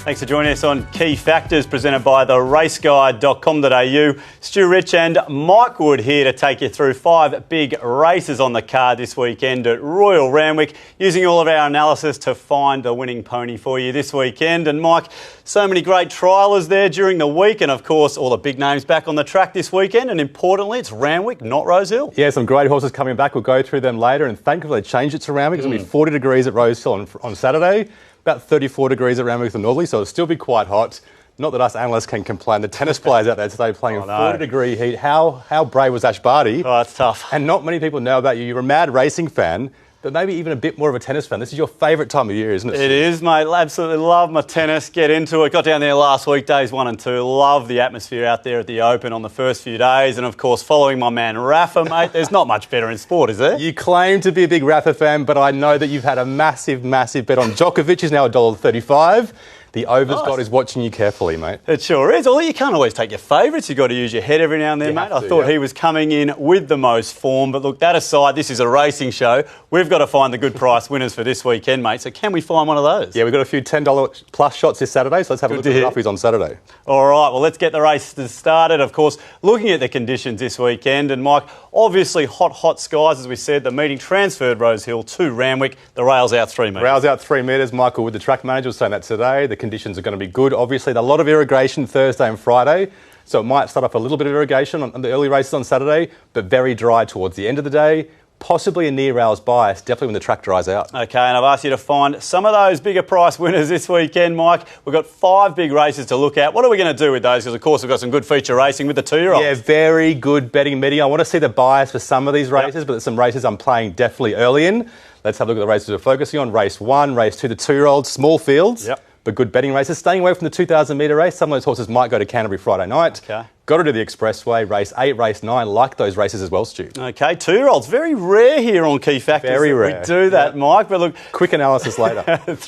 Thanks for joining us on Key Factors, presented by the raceguide.com.au. Stu Rich and Mike Wood here to take you through 5 big races on the card this weekend at Royal Randwick, using all of our analysis to find the winning pony for you this weekend. And Mike, so many great triallers there during the week, and of course all the big names back on the track this weekend, and importantly it's Randwick, not Rosehill. Yeah, some great horses coming back. We'll go through them later, and thankfully they changed it to Randwick. It's going to be 40 degrees at Rosehill on Saturday. About 34 degrees at Randwick northerly, so it'll still be quite hot. Not that us analysts can complain. The tennis players out there today playing in 40-degree heat. How brave was Ash Barty? Oh, that's tough. And not many people know about you. You're a mad racing fan, but maybe even a bit more of a tennis fan. This is your favourite time of year, isn't it? It is, mate. Absolutely love my tennis. Get into it. Got down there last week, days 1 and 2. Love the atmosphere out there at the Open on the first few days. And, of course, following my man Rafa, mate, there's not much better in sport, is there? You claim to be a big Rafa fan, but I know that you've had a massive, massive bet on Djokovic. He's now $1.35. The overs god is watching you carefully, mate. It sure is. Although you can't always take your favourites. You've got to use your head every now and then, mate. I thought he was coming in with the most form. But look, that aside, this is a racing show. We've got to find the good price winners for this weekend, mate. So can we find one of those? Yeah, we've got a few $10 plus shots this Saturday. So let's have a look at the roughies on Saturday. All right, well, let's get the races started. Of course, looking at the conditions this weekend. And Mike, obviously hot skies, as we said. The meeting transferred Rosehill to Randwick. The rail's out 3 metres. Rail's out 3 metres. Michael Wood, the track manager, was saying that today. The conditions are going to be good. Obviously, a lot of irrigation Thursday and Friday, so it might start off a little bit of irrigation on the early races on Saturday, but very dry towards the end of the day. Possibly a near rails bias, definitely when the track dries out. OK, and I've asked you to find some of those bigger price winners this weekend, Mike. We've got 5 big races to look at. What are we going to do with those? Because, of course, we've got some good feature racing with the 2-year-olds. Yeah, very good betting meeting. I want to see the bias for some of these races, but there's some races I'm playing definitely early in. Let's have a look at the races we're focusing on. Race 1, race 2, the 2-year-olds, small fields. But good betting races. Staying away from the 2,000 metre race. Some of those horses might go to Canterbury Friday night. Okay. Got to do the Expressway, race 8, race 9. Like those races as well, Stu. OK, 2-year-olds. Very rare here on Key Factors. Very rare. We do that, Mike. But look, quick analysis later. It's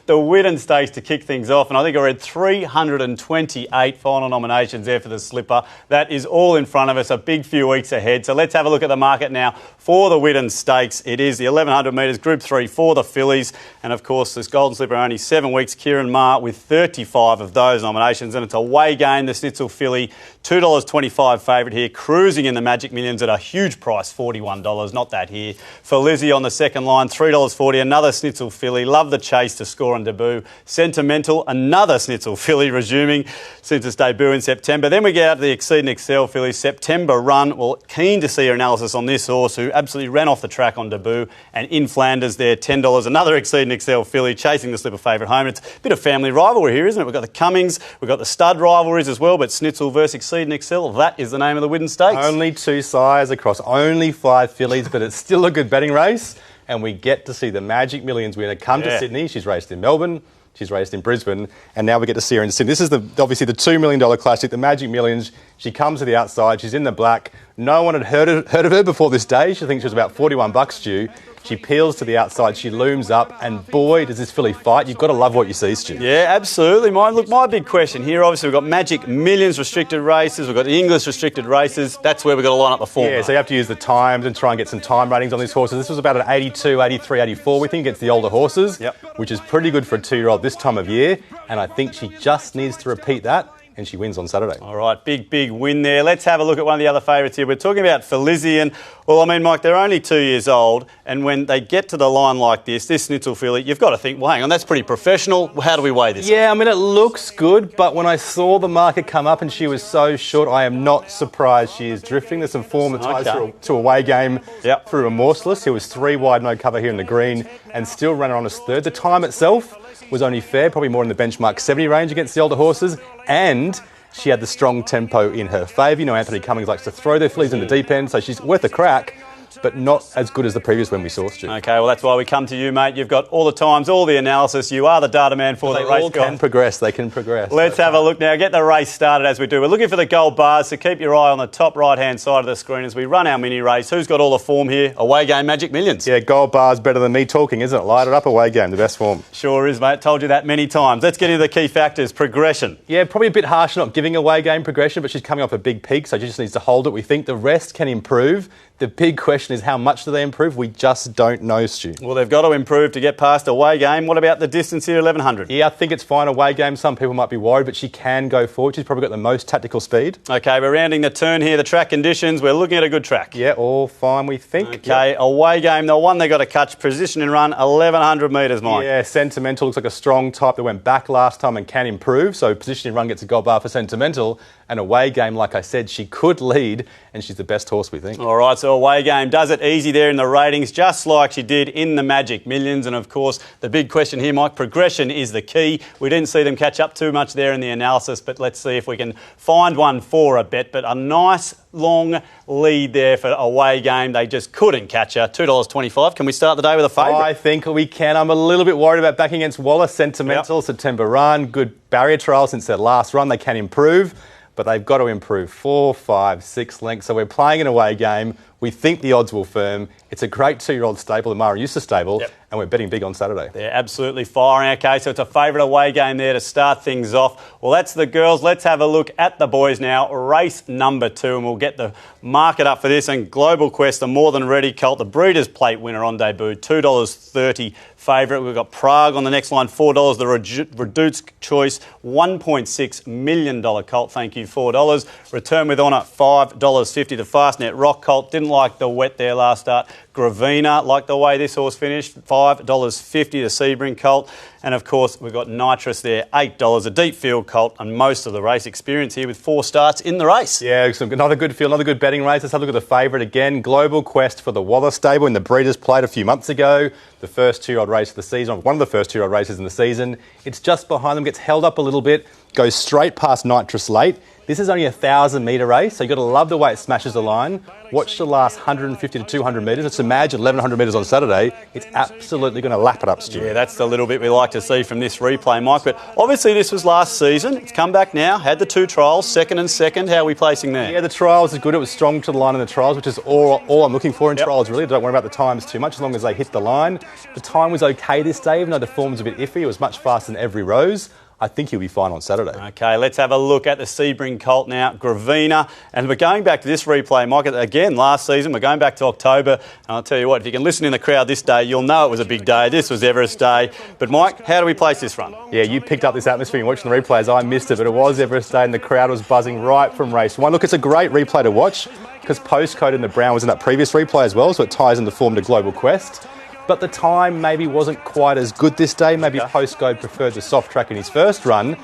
the Whitten Stakes to kick things off. And I think I read 328 final nominations there for the slipper. That is all in front of us. A big few weeks ahead. So let's have a look at the market now for the Whitten Stakes. It is the 1,100 metres, Group 3 for the fillies. And, of course, this Golden Slipper only 7 weeks. Kieran Maher with 35 of those nominations. And it's a way game, the Snitzel filly. $2.25 favourite here, cruising in the Magic Millions at a huge price, $41. Not that here. For Lizzie on the second line, $3.40. Another Snitzel filly. Love the chase to score on debut. Sentimental, another Snitzel filly resuming since its debut in September. Then we get out to the Exceed and Excel filly. September run. Well, keen to see your analysis on this horse who absolutely ran off the track on debut. And in Flanders there, $10. Another Exceed and Excel filly chasing the slipper favourite home. It's a bit of family rivalry here, isn't it? We've got the Cummings, we've got the stud rivalries as well, but Snitzel versus Exceed and Excel, that is the name of the Whitten Stakes. Only 2 sires across only 5 fillies, but it's still a good betting race. And we get to see the Magic Millions winner come to Sydney. She's raced in Melbourne, she's raced in Brisbane, and now we get to see her in Sydney. This is obviously the $2 million classic, the Magic Millions. She comes to the outside, she's in the black. No one had heard of her before this day. She thinks she was about $41 Stu. She peels to the outside, she looms up, and boy, does this filly fight. You've got to love what you see, Stu. Yeah, absolutely. My big question here, obviously, we've got Magic Millions restricted races, we've got the English restricted races. That's where we've got to line up the form. Yeah, so you have to use the times and try and get some time ratings on these horses. This was about an 82, 83, 84, we think, against the older horses, which is pretty good for a 2-year-old this time of year, and I think she just needs to repeat that. And she wins on Saturday. All right, big win there. Let's have a look at one of the other favourites here. We're talking about Felizian. Well, I mean, Mike, they're only 2 years old, and when they get to the line like this Snitzel filly, you've got to think, well, hang on, that's pretty professional. How do we weigh this? Yeah, I mean, it looks good, but when I saw the market come up and she was so short, I am not surprised she is drifting. There's some form that ties to a away game through Remorseless, who was 3 wide, no cover here in the green, and still ran her on as third. The time itself was only fair, probably more in the benchmark 70 range against the older horses, and she had the strong tempo in her favour. You know, Anthony Cummings likes to throw their fillies in the deep end, so she's worth a crack, but not as good as the previous when we saw, Stu. OK, well, that's why we come to you, mate. You've got all the times, all the analysis. You are the data man for the race. They all can progress. They can progress. Let's have a look now. Get the race started as we do. We're looking for the gold bars, so keep your eye on the top right-hand side of the screen as we run our mini race. Who's got all the form here? Away game, Magic Millions. Yeah, gold bars better than me talking, isn't it? Light it up, away game, the best form. Sure is, mate. Told you that many times. Let's get into the key factors. Progression. Yeah, probably a bit harsh not giving away game progression, but she's coming off a big peak, so she just needs to hold it. We think the rest can improve. The big question is, how much do they improve? We just don't know, Stu. Well, they've got to improve to get past away game. What about the distance here, 1100? Yeah, I think it's fine away game. Some people might be worried, but she can go forward. She's probably got the most tactical speed. OK, we're rounding the turn here. The track conditions, we're looking at a good track. Yeah, all fine, we think. OK, yep. Away game, the one they got to catch, position and run, 1100 metres, Mike. Yeah, Sentimental looks like a strong type that went back last time and can improve. So position and run gets a gold bar for Sentimental. And away game, like I said, she could lead, and she's the best horse, we think. All right, so away game does it easy there in the ratings, just like she did in the Magic Millions. And, of course, the big question here, Mike, progression is the key. We didn't see them catch up too much there in the analysis, but let's see if we can find one for a bet. But a nice long lead there for away game. They just couldn't catch her. $2.25. Can we start the day with a favourite? I think we can. I'm a little bit worried about backing against Wallace. Sentimental, yep. September run, good barrier trial since their last run. They can improve, but they've got to improve 4, 5, 6 lengths. So we're playing an away game. We think the odds will firm. It's a great 2-year-old stable, the Mara Eustace stable, yep. And we're betting big on Saturday. They're absolutely firing. Okay, so it's a favourite away game there to start things off. Well, that's the girls. Let's have a look at the boys now. Race number 2, and we'll get the market up for this. And Global Quest, the more than ready colt, the Breeders' Plate winner on debut, $2.30 favourite. We've got Prague on the next line, $4. The Reduced Choice, $1.6 million colt. Thank you, $4. Return with Honour, $5.50. The Fastnet Rock colt, didn't like the wet there last start. Gravina, like the way this horse finished, $5.50. The Sebring colt. And, of course, we've got Nitrous there, $8. A deep field colt, and most of the race experience here with 4 starts in the race. Yeah, another good field, another good betting race. Let's have a look at the favourite again. Global Quest for the Wallace stable in the Breeders' Plate a few months ago. The first 2-year-old race of the season, one of the first 2-year-old races in the season. It's just behind them, gets held up a little bit, goes straight past Nitrous late. This is only a 1,000-metre race, so you've got to love the way it smashes the line. Watch the last 150 to 200 metres. Let's imagine 1,100 metres on Saturday. It's absolutely going to lap it up, Stu. Yeah, that's the little bit we like to see from this replay, Mike. But obviously this was last season. It's come back now. Had the 2 trials, second and second. How are we placing there? Yeah, the trials is good. It was strong to the line in the trials, which is all I'm looking for in trials, really. Don't worry about the times too much as long as they hit the line. The time was okay this day, even though the form was a bit iffy. It was much faster than every rose. I think he'll be fine on Saturday. OK, let's have a look at the Sebring colt now, Gravina. And we're going back to this replay, Mike, again, last season. We're going back to October. And I'll tell you what, if you can listen in the crowd this day, you'll know it was a big day. This was Everest Day. But, Mike, how do we place this run? Yeah, you picked up this atmosphere and watching the replays. I missed it, but it was Everest Day and the crowd was buzzing right from race 1. Look, it's a great replay to watch because Postcode in the brown was in that previous replay as well, so it ties into form to Global Quest. But the time maybe wasn't quite as good this day. Maybe Postcode preferred the soft track in his first run.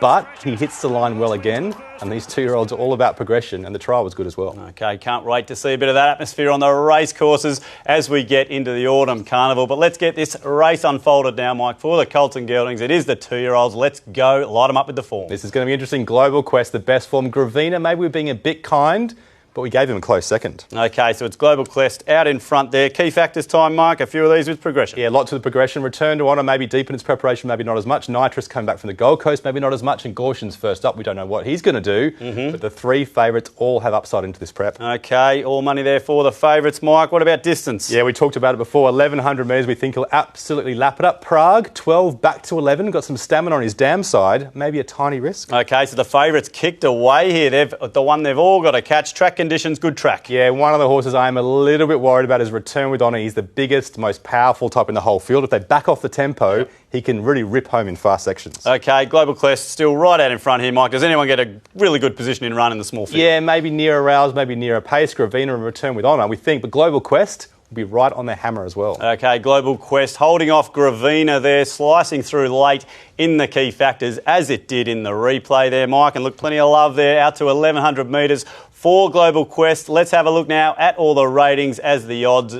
But he hits the line well again, and these 2-year-olds are all about progression, and the trial was good as well. OK, can't wait to see a bit of that atmosphere on the race courses as we get into the Autumn Carnival. But let's get this race unfolded now, Mike, for the colts and geldings. It is the 2-year-olds. Let's go, light them up with the form. This is going to be interesting. Global Quest, the best form. Gravina, maybe we're being a bit kind, but we gave him a close second. OK, so it's Global Quest out in front there. Key factors time, Mark, a few of these with progression. Yeah, lots of the progression. Return to Honour, maybe deep in its preparation, maybe not as much. Nitrous coming back from the Gold Coast, maybe not as much. And Gorshin's first up. We don't know what he's going to do. But the 3 favourites all have upside into this prep. OK, all money there for the favourites, Mike. What about distance? Yeah, we talked about it before. 1,100 metres, we think he'll absolutely lap it up. Prague, 12 back to 11. Got some stamina on his dam side. Maybe a tiny risk. OK, so the favourites kicked away here. The one they've all got to catch. Track conditions, good track. Yeah, one of the horses I am a little bit worried about is Return with Honour. He's the biggest, most powerful type in the whole field. If they back off the tempo, he can really rip home in fast sections. OK, Global Quest still right out in front here, Mike. Does anyone get a really good position in run in the small field? Yeah, maybe near a Rouse, maybe near a Pace, Gravina and Return with Honour, we think. But Global Quest will be right on their hammer as well. OK, Global Quest holding off Gravina there, slicing through late in the key factors as it did in the replay there, Mike. And look, plenty of love there, out to 1,100 metres for Global Quest. Let's have a look now at all the ratings as the odds,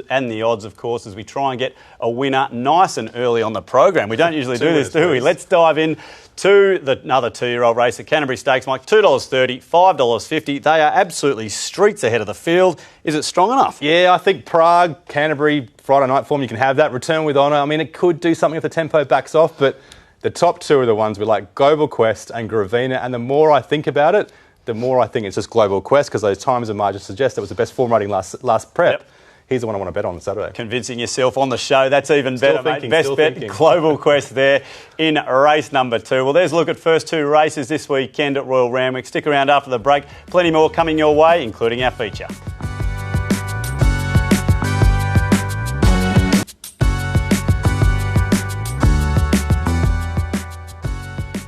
of course, as we try and get a winner nice and early on the program. We don't usually do this, do we? Let's dive in to another 2-year-old race, the Canterbury Stakes, Mike. $2.30, $5.50. They are absolutely streets ahead of the field. Is it strong enough? Yeah, I think Prague, Canterbury, Friday night form, you can have that. Return with Honour. I mean, it could do something if the tempo backs off, but the top 2 are the ones we like, Global Quest and Gravina. And the more I think about it, the more I think it's just Global Quest, because those times and margins suggest it was the best form rating last prep. Yep. He's the one I want to bet on Saturday. Convincing yourself on the show. That's even better, mate. Best bet, Global Quest there in race number 2. Well, there's a look at first 2 races this weekend at Royal Randwick. Stick around after the break. Plenty more coming your way, including our feature.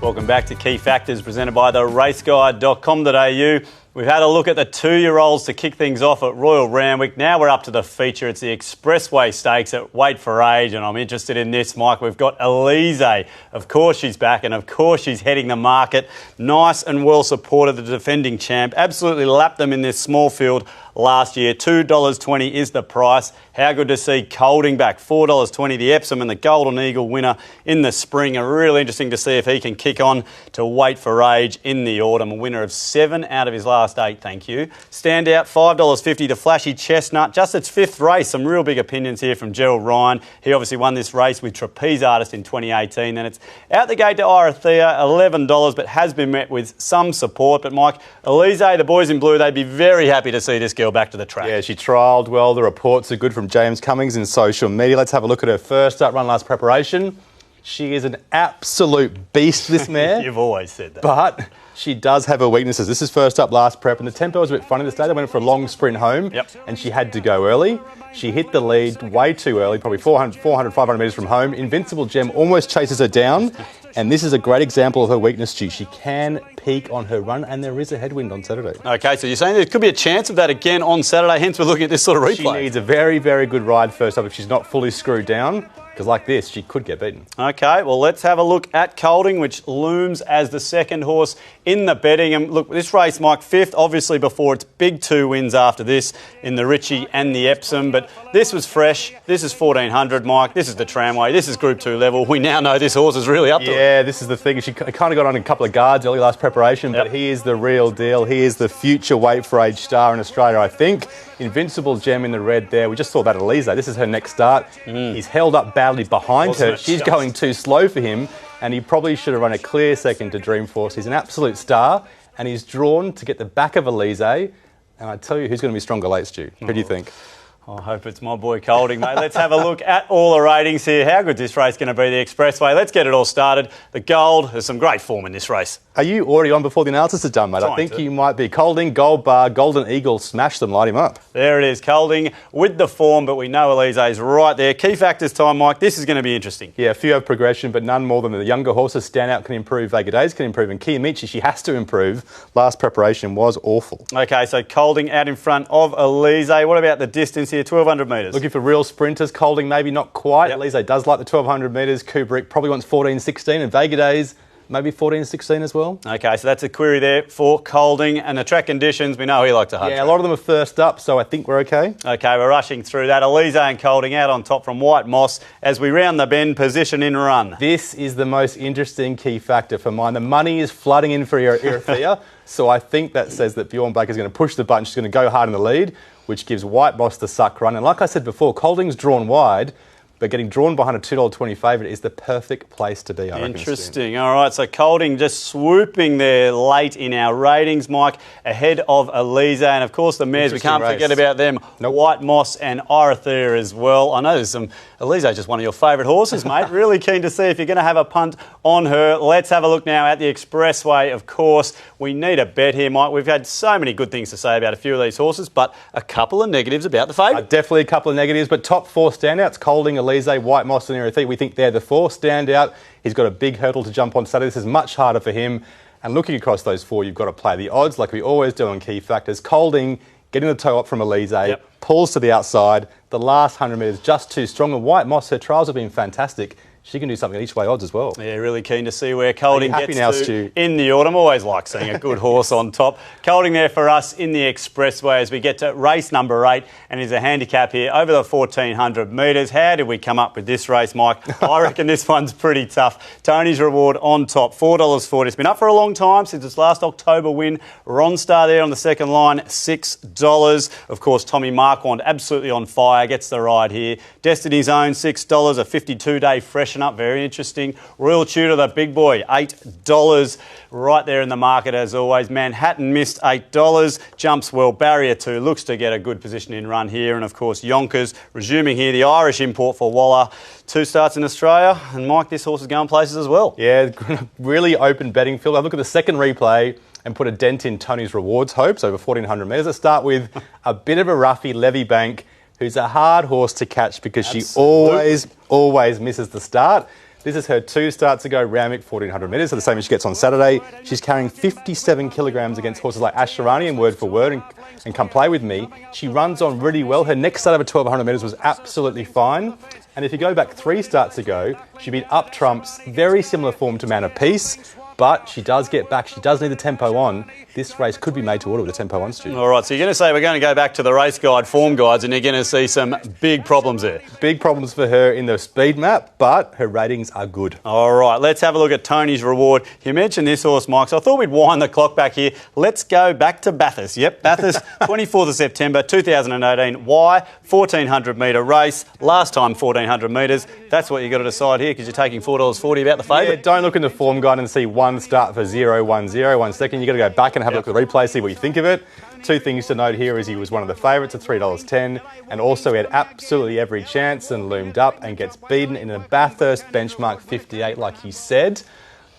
Welcome back to Key Factors, presented by the raceguide.com.au. We've had a look at the 2-year-olds to kick things off at Royal Randwick. Now we're up to the feature. It's the Expressway Stakes at Weight for Age, and I'm interested in this, Mike. We've got Elise. Of course she's back, and of course she's heading the market. Nice and well supported, the defending champ. Absolutely lapped them in this small field last year. $2.20 is the price. How good to see Colding back. $4.20, the Epsom and the Golden Eagle winner in the spring. Really interesting to see if he can kick on to Weight for Age in the autumn. A winner of 7 out of his last 8, thank you. Standout, $5.50 to Flashy Chestnut. Just its 5th race. Some real big opinions here from Gerald Ryan. He obviously won this race with Trapeze Artist in 2018. Then it's out the gate to Irathea, $11, but has been met with some support. But Mike, Elise, the boys in blue, they'd be very happy to see this girl back to the track. Yeah, she trialled well. The reports are good from James Cummings in social media. Let's have a look at her first up run last preparation. She is an absolute beast, this mare. You've always said that. But she does have her weaknesses. This is first up last prep, and the tempo was a bit funny this day. They went for a long sprint home, and she had to go early. She hit the lead way too early, probably 400, 500 metres from home. Invincible Gem almost chases her down, and this is a great example of her weakness, Stu. She can peak on her run, and there is a headwind on Saturday. Okay, so you're saying there could be a chance of that again on Saturday, hence we're looking at this sort of replay. She needs a very, very good ride first up if she's not fully screwed down, because like this, she could get beaten. Okay, well, let's have a look at Colding, which looms as the second horse in the betting. And look, this race, Mike, 5th, obviously before its big 2 wins after this in the Ritchie and the Epsom. But this was fresh. This is 1400, Mike. This is the tramway. This is Group 2 level. We now know this horse is really up to it. Yeah, this is the thing. She kind of got on a couple of guards early last preparation, but he is the real deal. He is the future Weight for Age star in Australia, I think. Invincible Gem in the red there. We just saw that Elise. This is her next start. He's held up badly behind her. She's going too slow for him, and he probably should have run a clear second to Dreamforce. He's an absolute star, and he's drawn to get the back of Elise. And I tell you who's going to be stronger late, Stu. Who do you think? I hope it's my boy Colding, mate. Let's have a look at all the ratings here. How good this race going to be, the Expressway. Let's get it all started. The Gold has some great form in this race. Are you already on before the analysis is done, mate? I think you might be. Colding, Gold Bar, Golden Eagle, smash them, light him up. There it is, Colding with the form, but we know Elise's right there. Key factors time, Mike. This is going to be interesting. Yeah, a few have progression, but none more than the younger horses. Standout can improve, Vega Days can improve, and Kiyomichi, she has to improve. Last preparation was awful. Okay, so Colding out in front of Elise. What about the distance here? 1,200 metres. Looking for real sprinters. Colding maybe not quite. Elise does like the 1,200 metres. Kubrick probably wants 14.16, and Vega Days maybe 14.16 as well. Okay, so that's a query there for Colding. And the track conditions, we know he likes to hunt. Yeah, a lot of them are first up, so I think we're okay. Okay, we're rushing through that. Elise and Colding out on top from White Moss as we round the bend, position in run. This is the most interesting key factor for mine. The money is flooding in for Irathea, so I think that says that Bjorn Blake is going to push the button. She's going to go hard in the lead, which gives White Moss the suck run. And like I said before, Colding's drawn wide, but getting drawn behind a $2.20 favourite is the perfect place to be, I reckon. Interesting. All right, so Colding just swooping there late in our ratings, Mike, ahead of Elise. And, of course, the mares, we can't forget about them. White Moss and Irathea as well. I know there's some... Elise just one of your favourite horses, mate. Really keen to see if you're going to have a punt on her. Let's have a look now at the Expressway, of course. We need a bet here, Mike. We've had so many good things to say about a few of these horses, but a couple of negatives about the favourite. Definitely a couple of negatives, but top 4 standouts, Colding, Elise, White Moss and Irathea. We think they're the 4 standout. He's got a big hurdle to jump on Saturday. This is much harder for him. And looking across those 4, you've got to play the odds like we always do on key factors. Colding getting the toe up from Elise, pulls to the outside. The last 100 metres just too strong. And White Moss, her trials have been fantastic. She can do something each way odds as well. Yeah, really keen to see where Colding gets now, to Stu? in the autumn. Always like seeing a good horse on top. Colding there for us in the Expressway as we get to race number 8, and is a handicap here over the 1,400 metres. How did we come up with this race, Mike? I reckon this one's pretty tough. Tony's Reward on top, $4.40. It's been up for a long time since its last October win. Ronstar there on the second line, $6. Of course, Tommy Marquand absolutely on fire, gets the ride here. Destiny's Own, $6, a 52-day freshen up, very interesting. Royal Tudor, the big boy, $8, right there in the market as always. Manhattan missed $8, jumps well. Barrier 2 looks to get a good position in run here, and of course Yonkers resuming here, the Irish import for Waller. 2 starts in Australia, and Mike, this horse is going places as well. Yeah, really open betting field. I look at the second replay and put a dent in Tony's Rewards hopes over 1,400 metres. Let's start with a bit of a roughie, Levy Bank, who's a hard horse to catch because she always misses the start. This is her 2 starts ago, Randwick 1400 metres, so the same as she gets on Saturday. She's carrying 57 kilograms against horses like Asharani and Word for Word and Come Play With Me. She runs on really well. Her next start over 1200 metres was absolutely fine. And if you go back 3 starts ago, she beat Up Trumps, very similar form to Man of Peace. But she does get back. She does need the tempo on. This race could be made to order with the tempo on, Stu. All right, so you're going to say we're going to go back to the race guide, form guides, and you're going to see some big problems there. Big problems for her in the speed map, but her ratings are good. All right, let's have a look at Tony's Reward. You mentioned this horse, Mike, so I thought we'd wind the clock back here. Let's go back to Bathurst. Yep, Bathurst, 24th of September 2018. Why? 1400 metre race. Last time 1400 metres. That's what you've got to decide here because you're taking $4.40 about the favourite. Yeah, don't look in the form guide and see one start for 0-1-0, 1 second. You've got to go back and have a look at the replay, see what you think of it. 2 things to note here is he was one of the favourites at $3.10 and also he had absolutely every chance and loomed up and gets beaten in a Bathurst benchmark 58 like he said.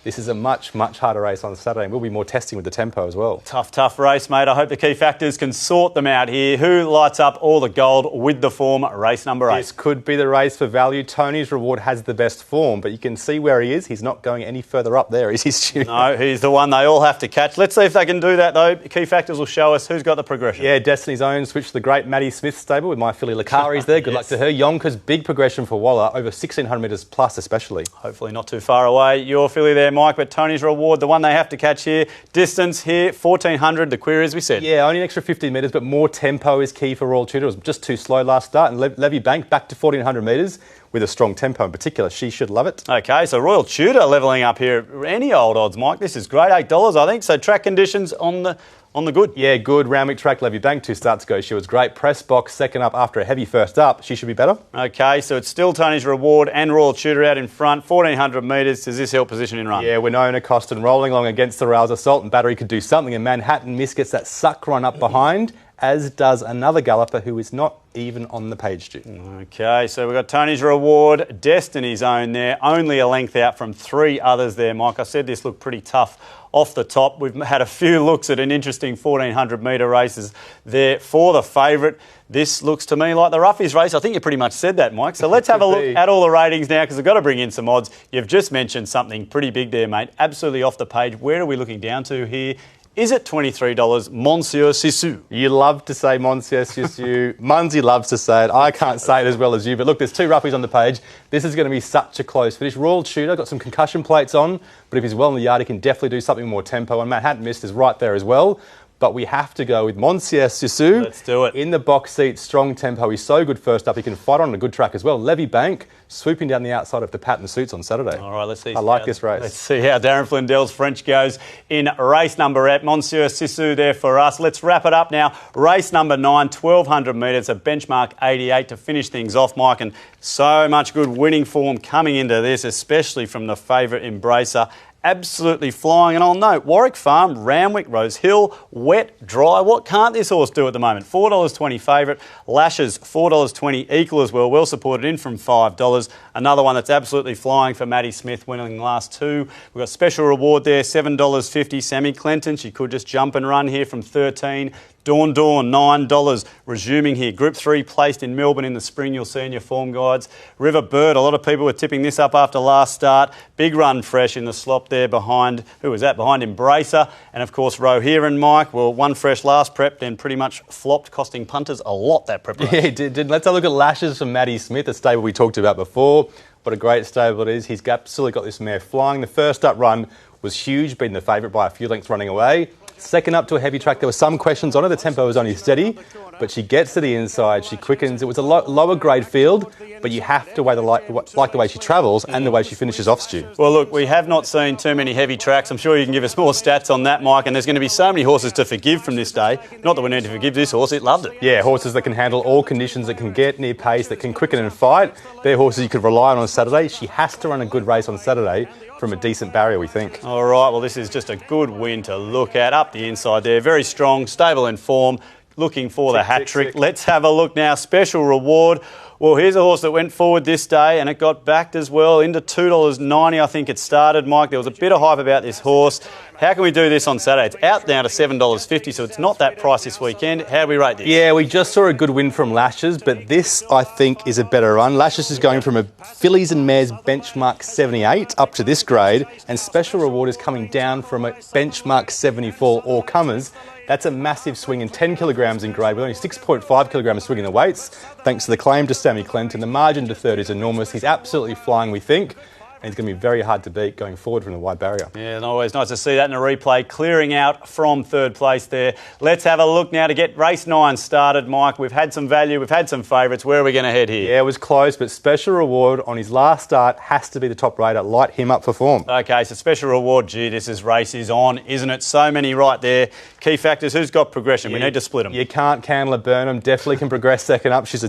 This is a much, much harder race on Saturday and we'll be more testing with the tempo as well. Tough race, mate. I hope the key factors can sort them out here. Who lights up all the gold with the form? Race number 8. This could be the race for value. Tony's Reward has the best form, but you can see where he is. He's not going any further up there, is he, Stu? No, he's the one they all have to catch. Let's see if they can do that, though. Key factors will show us who's got the progression. Yeah, Destiny's Own switched to the great Maddie Smith stable with my filly Lacari's there. Good luck to her. Yonka's big progression for Waller, over 1600 metres plus especially. Hopefully not too far away. Your filly there, Mike, but Tony's Reward, the one they have to catch here. Distance here, 1400, the query as we said. Yeah, only an extra 15 metres, but more tempo is key for Royal Tudor. It was just too slow last start. And Levy Bank back to 1400 metres with a strong tempo in particular. She should love it. Okay, so Royal Tudor levelling up here. Any old odds, Mike? This is great. $8, I think. So track conditions on the good. Yeah, good. Randwick track, Levy Bank 2 starts ago. She was great. Press box, second up after a heavy first up. She should be better. Okay, so it's still Tony's Reward and Royal Tudor out in front. 1400 metres. Does this help position in run? Yeah, Winona Costin rolling along against the rails. Assault and Battery could do something. And Manhattan Miss gets that suck run up behind, as does another galloper who is not even on the page, Stu. Okay, so we've got Tony's Reward, Destiny's Own there. Only a length out from 3 others there, Mike. I said this looked pretty tough off the top. We've had a few looks at an interesting 1400 metre races there for the favourite. This looks to me like the roughies race. I think you pretty much said that, Mike. So let's have a look at all the ratings now because I've got to bring in some odds. You've just mentioned something pretty big there, mate. Absolutely off the page. Where are we looking down to here? Is it $23, Monsieur Sissou? You love to say Monsieur Sissou. Munsey loves to say it. I can't say it as well as you. But look, there's 2 roughies on the page. This is going to be such a close finish. Royal Tudor got some concussion plates on, but if he's well in the yard, he can definitely do something more tempo. And Manhattan Mist is right there as well. But we have to go with Monsieur Sissou. Let's do it. In the box seat, strong tempo. He's so good first up. He can fight on a good track as well. Levy Bank swooping down the outside of the pattern suits on Saturday. All right, let's see. I like this race. Let's see how Darren Flindell's French goes in race number 8. Monsieur Sissou there for us. Let's wrap it up now. Race number 9, 1200 metres, a benchmark 88 to finish things off, Mike. And so much good winning form coming into this, especially from the favourite Embracer. Absolutely flying. And I'll note, Warwick Farm, Randwick, Rosehill, wet, dry. What can't this horse do at the moment? $4.20 favourite. Lashes, $4.20 equal as well. Well supported in from $5. Another one that's absolutely flying for Maddie Smith, winning the last 2. We've got special reward there, $7.50. Sammy Clinton, she could just jump and run here from 13. Dawn, $9. Resuming here. Group 3 placed in Melbourne in the spring. You'll see in your form guides. River Bird, a lot of people were tipping this up after last start. Big run fresh in the slop there behind, who was that? Behind Embracer. And of course, Rohira and Mike. Well, one fresh last prep, then pretty much flopped, costing punters a lot that preparation. Yeah, he did. Let's have a look at Lashes from Maddie Smith, a stable we talked about before. What a great stable it is. He's absolutely got this mare flying. The first up run was huge, being the favourite by a few lengths running away. Second up to a heavy track, there were some questions on her. The tempo was only steady, but she gets to the inside, she quickens. It was a lower grade field, but you have to like the way she travels and the way she finishes off, Stu. Well, look, we have not seen too many heavy tracks. I'm sure you can give us more stats on that, Mike, and there's going to be so many horses to forgive from this day. Not that we need to forgive this horse, it loved it. Yeah, horses that can handle all conditions, that can get near pace, that can quicken and fight. They're horses you could rely on Saturday. She has to run a good race on Saturday from a decent barrier, we think. All right, well, this is just a good win to look at. Up the inside there, very strong, stable in form, looking for the hat-trick. Let's have a look now. Special reward. Well, here's a horse that went forward this day and it got backed as well into $2.90. I think it started, Mike. There was a bit of hype about this horse. How can we do this on Saturday? It's out now to $7.50, so it's not that price this weekend. How do we rate this? Yeah, we just saw a good win from Lashes, but this, I think, is a better run. Lashes is going from a fillies and mares benchmark 78 up to this grade, and Special Reward is coming down from a benchmark 74 all comers. That's a massive swing in 10 kilograms in grade, with only 6.5 kilograms swing in the weights, thanks to the claim to Sammy Clinton. The margin to third is enormous. He's absolutely flying, we think. And it's going to be very hard to beat going forward from the wide barrier. Yeah, and always nice to see that in a replay, clearing out from third place there. Let's have a look now to get race 9 started, Mike. We've had some value, we've had some favourites. Where are we going to head here? Yeah, it was close, but Special Reward on his last start has to be the top rater. Light him up for form. OK, so Special Reward, gee, this race is on, isn't it? So many right there. Key factors, who's got progression? We need to split them. You can't Candler Burnham, definitely can progress second up. She's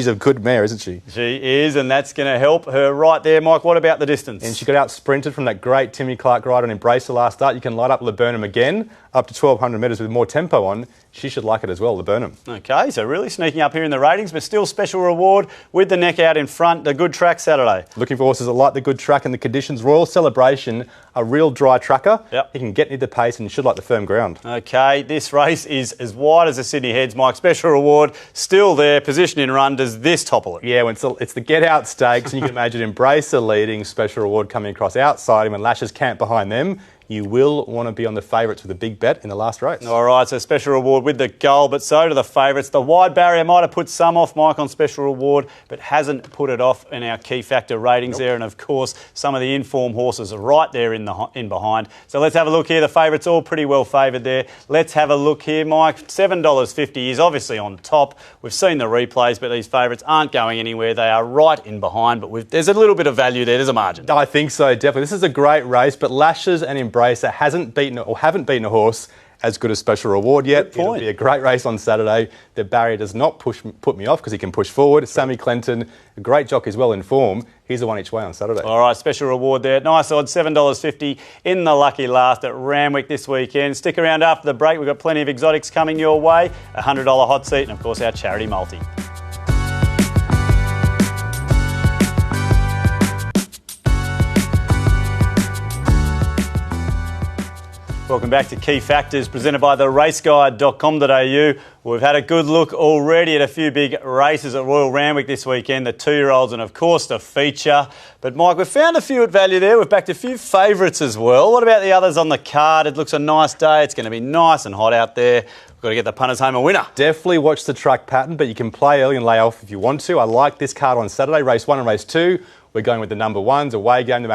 a good mare, isn't she? She is, and that's going to help her right there, Mike. What about the distance? And she got out sprinted from that great Timmy Clark ride on Embracer last start. You can light up Laburnum again, up to 1,200 metres with more tempo on. She should like it as well, Laburnum. OK, so really sneaking up here in the ratings, but still Special Reward with the neck out in front. The good track Saturday. Looking for horses that like the good track and the conditions. Royal Celebration, a real dry tracker. Yep. He can get near the pace and should like the firm ground. OK, this race is as wide as the Sydney Heads, Mike. Special Reward still there, position in run. Does this topple it? Yeah, when it's the Get Out Stakes, and you can imagine Embracer leading, Special Reward coming across outside him and Lashes camp behind them. You will want to be on the favourites with a big bet in the last race. All right, so Special Reward with the goal, but so do the favourites. The wide barrier might have put some off, Mike, on Special Reward, but hasn't put it off in our key factor ratings there. And, of course, some of the inform horses are right there in behind. So let's have a look here. The favourites all pretty well favoured there. Let's have a look here, Mike. $7.50 is obviously on top. We've seen the replays, but these favourites aren't going anywhere. They are right in behind, but there's a little bit of value there. There's a margin. I think so, definitely. This is a great race, but Lashes and Embracer haven't beaten a horse as good as Special Reward yet. It'll be a great race on Saturday. The barrier does not put me off because he can push forward. Sammy Clinton, a great jockey as well in form. He's a one each way on Saturday. All right, Special Reward there. Nice odds, $7.50 in the lucky last at Randwick this weekend. Stick around after the break. We've got plenty of exotics coming your way. A $100 hot seat and, of course, our charity multi. Welcome back to Key Factors, presented by the raceguide.com.au. We've had a good look already at a few big races at Royal Randwick this weekend, the 2-year-olds and, of course, the feature. But, Mike, we've found a few at value there. We've backed a few favourites as well. What about the others on the card? It looks a nice day. It's going to be nice and hot out there. We've got to get the punters home a winner. Definitely watch the track pattern, but you can play early and lay off if you want to. I like this card on Saturday, race 1 and race 2. We're going with the number 1s, away game, the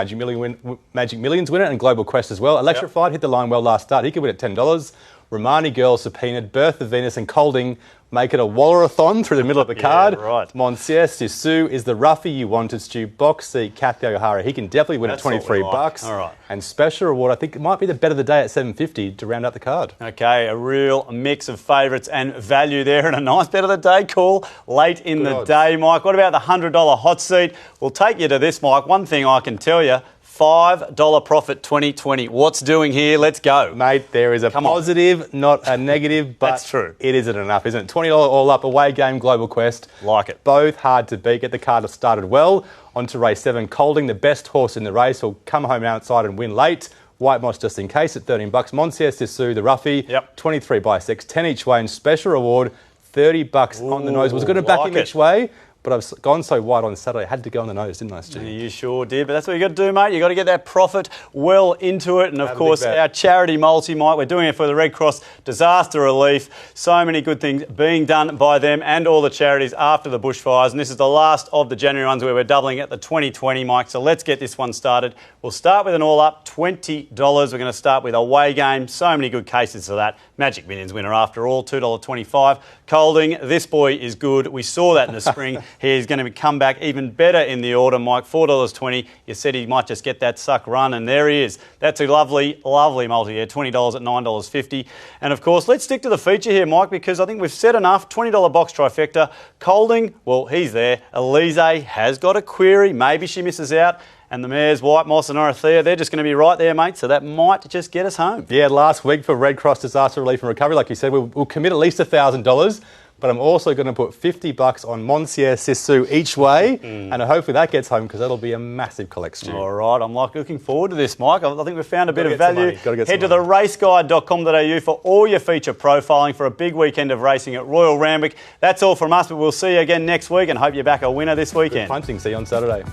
Magic Millions winner, and Global Quest as well. Electrified hit the line well last start. He could win at $10. Romani Girl, Subpoenaed, Birth of Venus and Colding make it a Wallerathon through the middle of the card. Right. Monsieur Sissou is the roughie you wanted, Stu. Box seat, Kathy O'Hara. He can definitely win at $23. All right. And Special Reward, I think it might be the bet of the day at $7.50 to round out the card. OK, a real mix of favourites and value there, and a nice bet of the day call late in the day, Mike. What about the $100 hot seat? We'll take you to this, Mike. One thing I can tell you, $5 profit 2020. What's doing here? Let's go. Mate, there is a positive, not a negative, but that's true. It isn't enough, isn't it? $20 all up, away game, Global Quest. Like it. Both hard to beat. Get the card started well. On to race 7. Colding, the best horse in the race, will come home outside and win late. White Moss just in case at $13. Monsieur Sissou, the roughie, 23 by 6, 10 each way, and Special Reward, $30 on the nose. Was going to back him each way, but I've gone so wide on Saturday, I had to go on the nose, didn't I, Stu? You sure did, but that's what you got to do, mate. You got to get that profit well into it. And, of course, our charity multi, Mike, we're doing it for the Red Cross Disaster Relief. So many good things being done by them and all the charities after the bushfires. And this is the last of the January ones where we're doubling at the 2020, Mike. So let's get this one started. We'll start with an all-up, $20. We're going to start with a away game. So many good cases for that. Magic Millions winner after all, $2.25. Colding, this boy is good. We saw that in the spring. He's going to come back even better in the autumn, Mike. $4.20. You said he might just get that suck run, and there he is. That's a lovely, lovely multi here. $20 at $9.50. And, of course, let's stick to the feature here, Mike, because I think we've said enough. $20 box trifecta. Colding, well, he's there. Elise has got a query. Maybe she misses out. And the mares, White Moss and Orothea, they're just going to be right there, mate. So that might just get us home. Yeah, last week for Red Cross Disaster Relief and Recovery, like you said, we'll commit at least $1,000. but I'm also going to put $50 on Monsieur Sissou each way, and hopefully that gets home because that'll be a massive collection. All right, I'm looking forward to this, Mike. I think we've found a bit of value. Head to the raceguide.com.au for all your feature profiling for a big weekend of racing at Royal Randwick. That's all from us, but we'll see you again next week and hope you're back a winner this weekend. Good punting. See you on Saturday.